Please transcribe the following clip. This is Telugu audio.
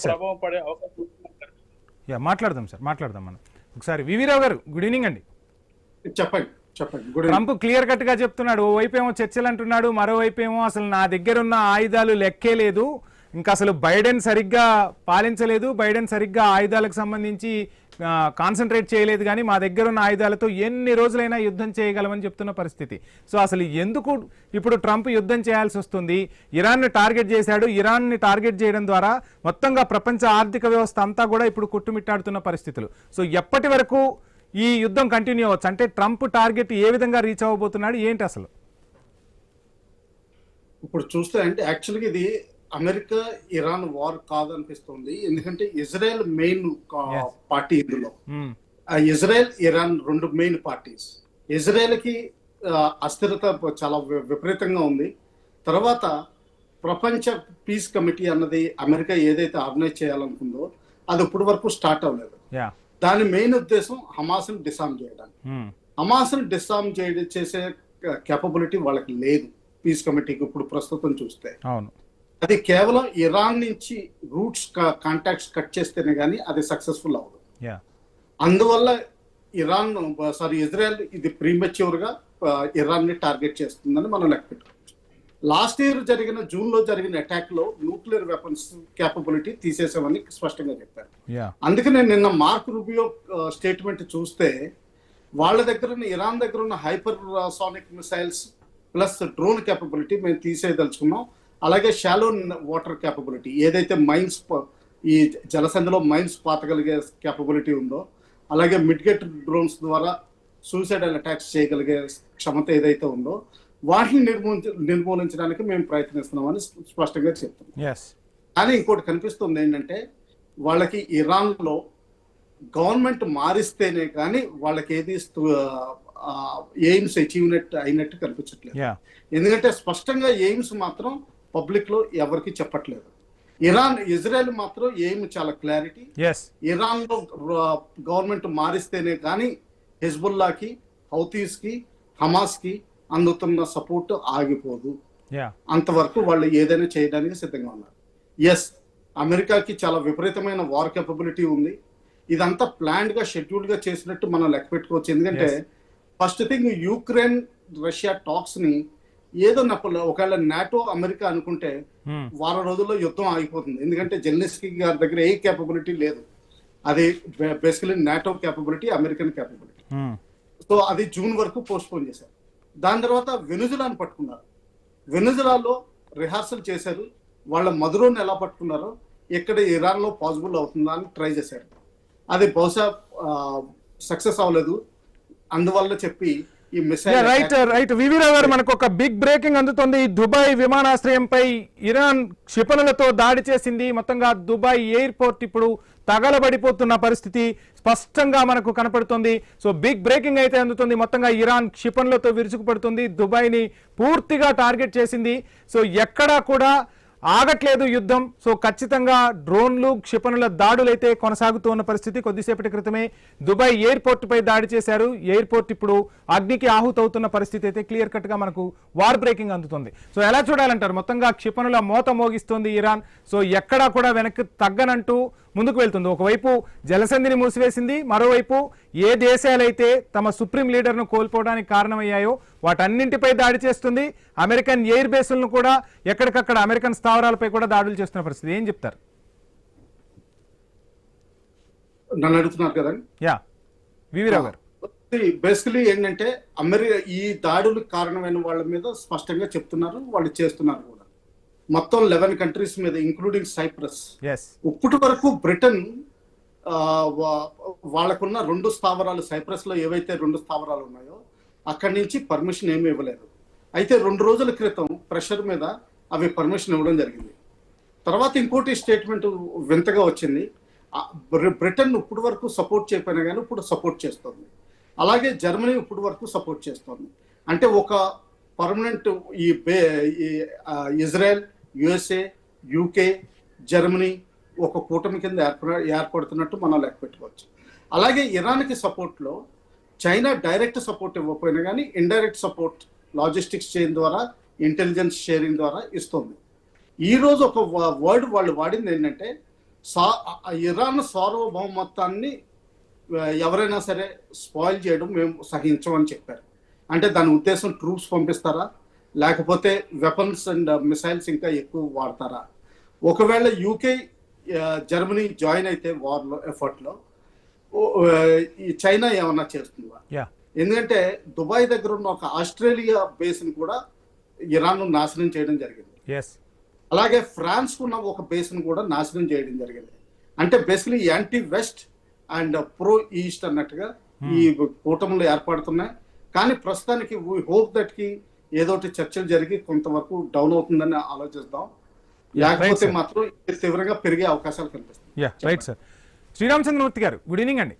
సార్ ప్రభావం పడే అవకాశం ఉంటుందంటారు. మాట్లాడదాం సార్, మాట్లాడదాం మనం ఒకసారి. వివిరావు గారు, గుడ్ ఈవినింగ్ అండి. చెప్పండి చెప్పండి. గుడ్ ట్రంప్ క్లియర్ కట్ గా చెప్తున్నాడు, ఓవైపు ఏమో చర్చలు అంటున్నాడు, మరోవైపు ఏమో అసలు నా దగ్గర ఉన్న ఆయుధాలు లెక్కే లేదు, ఇంకా అసలు బైడెన్ సరిగ్గా పాలించలేదు, బైడెన్ సరిగ్గా ఆయుధాలకు సంబంధించి కాన్సన్ట్రేట్ చేయలేదు, కానీ మా దగ్గర ఉన్న ఆయుధాలతో ఎన్ని రోజులైనా యుద్ధం చేయగలమని చెప్తున్న పరిస్థితి. సో అసలు ఎందుకు ఇప్పుడు ట్రంప్ యుద్ధం చేయాల్సి వస్తుంది? ఇరాన్ని టార్గెట్ చేశాడు, ఇరాన్ని టార్గెట్ చేయడం ద్వారా మొత్తంగా ప్రపంచ ఆర్థిక వ్యవస్థ అంతా కూడా ఇప్పుడు కొట్టుమిట్టాడుతున్న పరిస్థితులు. సో ఎప్పటి వరకు ఈ యుద్ధం కంటిన్యూ అవ్వచ్చు? అంటే ట్రంప్ టార్గెట్ ఏ విధంగా రీచ్ అవ్వబోతున్నాడు ఏంటి అసలు? ఇప్పుడు చూస్తే అంటే యాక్చువల్గా ఇది అమెరికా ఇరాన్ వార్ కాదనిపిస్తుంది. ఎందుకంటే ఇజ్రాయెల్ మెయిన్ పార్టీ ఇందులో. ఇజ్రాయెల్ ఇరాన్ రెండు మెయిన్ పార్టీస్. ఇజ్రాయెల్ కి అస్థిరత చాలా విపరీతంగా ఉంది. తర్వాత ప్రపంచ పీస్ కమిటీ అన్నది అమెరికా ఏదైతే ఆర్గనైజ్ చేయాలనుకుందో అది ఇప్పటి వరకు స్టార్ట్ అవ్వలేదు. దాని మెయిన్ ఉద్దేశం హమాస్ ని డిసామ్ చేయడానికి. హమాస్ ని డిసామ్ చేసే కేపబిలిటీ వాళ్ళకి లేదు పీస్ కమిటీకి ఇప్పుడు ప్రస్తుతం చూస్తే. అది కేవలం ఇరాన్ నుంచి రూట్స్ కాంటాక్ట్స్ కట్ చేస్తేనే కానీ అది సక్సెస్ఫుల్ అవ్వదు. అందువల్ల ఇజ్రాయెల్ ఇది ప్రీమెచ్యూర్ గా ఇరాన్ ని టార్గెట్ చేస్తుందని మనం లెక్క పెట్టుకోవచ్చు. లాస్ట్ ఇయర్ జూన్ లో జరిగిన అటాక్ లో న్యూక్లియర్ వెపన్స్ కేపబిలిటీ తీసేసామని స్పష్టంగా చెప్పారు. అందుకనే నిన్న మార్క్ రూబియో స్టేట్మెంట్ చూస్తే వాళ్ళ దగ్గర ఉన్న ఇరాన్ దగ్గర ఉన్న hyper sonic missiles plus drone capability మేము తీసేయదలుచుకున్నాం. అలాగే షాలో వాటర్ కేపబిలిటీ ఏదైతే మైన్స్ ఈ జలసంధిలో మైన్స్ పాతగలిగే కేపబిలిటీ ఉందో, అలాగే మిడ్గెట్ డ్రోన్స్ ద్వారా సూసైడల్ అటాక్స్ చేయగలిగే క్షమత ఏదైతే ఉందో వాటిని నిర్మూలించడానికి మేము ప్రయత్నిస్తున్నామని స్పష్టంగా చెప్తున్నాం. కానీ ఇంకోటి కనిపిస్తుంది ఏంటంటే వాళ్ళకి ఇరాన్ లో గవర్నమెంట్ మారిస్తేనే కానీ వాళ్ళకి ఏది ఎయిమ్స్ అచీవ్మెంట్ అయినట్టు కనిపించట్లేదు. ఎందుకంటే స్పష్టంగా ఎయిమ్స్ మాత్రం పబ్లిక్ లో ఎవరికి చెప్పట్లేదు. ఇజ్రాయెల్ మాత్రం ఎయిమ్ చాలా క్లారిటీ. ఇరాన్ లో గవర్నమెంట్ మారిస్తేనే కానీ హెజ్బుల్లాకి, హౌతీస్ కి, హమాస్ కి అందుతున్న సపోర్ట్ ఆగిపోదు. అంతవరకు వాళ్ళు ఏదైనా చేయడానికి సిద్ధంగా ఉన్నారు. అమెరికాకి చాలా విపరీతమైన వార్ కేపబిలిటీ ఉంది. ఇదంతా ప్లాన్డ్ గా షెడ్యూల్డ్ గా చేసినట్టు మనం లెక్క పెట్టుకోవచ్చు. ఎందుకంటే first thing Ukraine Russia talks ని ఏదో ఒకవేళ నాటో అమెరికా అనుకుంటే వారం రోజుల్లో యుద్ధం ఆగిపోతుంది. ఎందుకంటే జెలెన్స్కీ గారి దగ్గర ఏ కేపబిలిటీ లేదు. అది basically NATO capability, American capability. So అది జూన్ వరకు పోస్ట్ పోన్ చేశారు. దాని తర్వాత వెనుజులాను పట్టుకున్నారు. వెనుజులాలో రిహార్సల్ చేశారు. వాళ్ళ మధురోని ఎలా పట్టుకున్నారో ఇక్కడ ఇరాన్ లో పాసిబుల్ అవుతుందా అని ట్రై చేశారు. అది బహుశా సక్సెస్ అవ్వలేదు. అందువల్ల చెప్పి ఈ మిసైల్ రైట్ వివిరావు గారు, మనకు ఒక బిగ్ బ్రేకింగ్ అందుతుంది. దుబాయ్ విమానాశ్రయంపై ఇరాన్ క్షిపణులతో దాడి చేసింది. మొత్తంగా దుబాయ్ ఎయిర్పోర్ట్ ఇప్పుడు తగలబడిపోతున్న పరిస్థితి స్పష్టంగా మనకు కనపడుతుంది. సో బిగ్ బ్రేకింగ్ అయితే అందుతుంది. మొత్తంగా ఇరాన్ క్షిపణులతో విరుచుకుపడుతుంది, దుబాయ్ ని పూర్తిగా టార్గెట్ చేసింది. సో ఎక్కడా కూడా ఆగట్లేదు యుద్ధం. సో ఖచ్చితంగా డ్రోన్లు, క్షిపణుల దాడులు అయితే కొనసాగుతూ ఉన్న పరిస్థితి. కొద్దిసేపటి క్రితమే దుబాయ్ ఎయిర్పోర్ట్ పై దాడి చేశారు. ఎయిర్పోర్ట్ ఇప్పుడు అగ్నికి ఆహుతవుతున్న పరిస్థితి అయితే క్లియర్ కట్ గా మనకు వార్ బ్రేకింగ్ అందుతుంది. సో ఎలా చూడాలంటారు? మొత్తంగా క్షిపణుల మోత మోగిస్తుంది ఇరాన్. సో ఎక్కడా కూడా వెనక్కి తగ్గనంటూ ముందుకు వెళ్తుంది. ఒకవైపు జలసంధిని మూసివేసింది, మరోవైపు ఏ దేశాలైతే తమ సుప్రీం లీడర్ను కోల్పోవడానికి కారణమయ్యాయో వాటన్నింటిపై దాడి చేస్తుంది. అమెరికన్ ఎయిర్ బేస్లను కూడా ఎక్కడికక్కడ అమెరికన్ స్థావరాలపై కూడా దాడులు చేస్తున్న పరిస్థితి. ఏం చెప్తారు? నన్ను అడుగుతున్నారు కదా వివిరావు గారు. బేసికలీ ఏంటంటే ఈ దాడులకు కారణమైన వాళ్ళ మీద స్పష్టంగా చెప్తున్నారు, వాళ్ళు చేస్తున్నారు కూడా. మొత్తం 11 కంట్రీస్ మీద ఇంక్లూడింగ్ సైప్రస్. ఇప్పటి వరకు బ్రిటన్ వాళ్ళకున్న 2 స్థావరాలు సైప్రస్ లో ఏవైతే 2 స్థావరాలు ఉన్నాయో అక్కడి నుంచి పర్మిషన్ ఏమీ ఇవ్వలేదు. అయితే 2 రోజుల క్రితం ప్రెషర్ మీద అవి పర్మిషన్ ఇవ్వడం జరిగింది. తర్వాత ఇంకోటి స్టేట్మెంట్ వింతగా వచ్చింది. బ్రిటన్ ఇప్పటి వరకు సపోర్ట్ చేయకపోయినా కానీ ఇప్పుడు సపోర్ట్ చేస్తుంది. అలాగే జర్మనీ ఇప్పటి వరకు సపోర్ట్ చేస్తుంది. అంటే ఒక పర్మనెంట్ ఈ ఇజ్రాయెల్, యుఎస్ఏ, యూకే, జర్మనీ ఒక కూటమి కింద ఏర్పడుతున్నట్టు మనం లెక్క పెట్టుకోవచ్చు. అలాగే ఇరాన్కి సపోర్ట్లో చైనా డైరెక్ట్ సపోర్ట్ ఇవ్వకపోయినా కానీ ఇండైరెక్ట్ సపోర్ట్ లాజిస్టిక్స్ చైన్ ద్వారా, ఇంటెలిజెన్స్ షేరింగ్ ద్వారా ఇస్తుంది. ఈ రోజు ఒక వర్డ్ వాళ్ళు వాడింది ఏంటంటే ఇరాన్ సార్వభౌమత్వాన్ని ఎవరైనా సరే స్పాయిల్ చేయడం మేము సహించమని చెప్పారు. అంటే దాని ఉద్దేశం ట్రూప్స్ పంపిస్తారా, లేకపోతే వెపన్స్ అండ్ మిసైల్స్ ఇంకా ఎక్కువ వాడతారా? ఒకవేళ యూకే జర్మనీ జాయిన్ అయితే వార్లో ఎఫర్ట్లో ఈ చైనా ఏమన్నా చేస్తుందా? ఎందుకంటే దుబాయ్ దగ్గర ఉన్న ఒక ఆస్ట్రేలియా బేస్ని కూడా ఇరాన్ నాశనం చేయడం జరిగింది. అలాగే ఫ్రాన్స్ ఉన్న ఒక బేస్ని కూడా నాశనం చేయడం జరిగింది. అంటే basically anti west and pro east అన్నట్టుగా ఈ కూటములు ఏర్పడుతున్నాయి. కానీ ప్రస్తుతానికి వీ హోప్ దట్ కి ఏదోటి చర్చలు జరిగి కొంతవరకు డౌన్ అవుతుందని ఆలోచిద్దాం. లేకపోతే మాత్రం తీవ్రంగా పెరిగే అవకాశాలు కనిపిస్తాయి. శ్రీరామచంద్రమూర్తి గారు, గుడ్ ఈవినింగ్ అండి.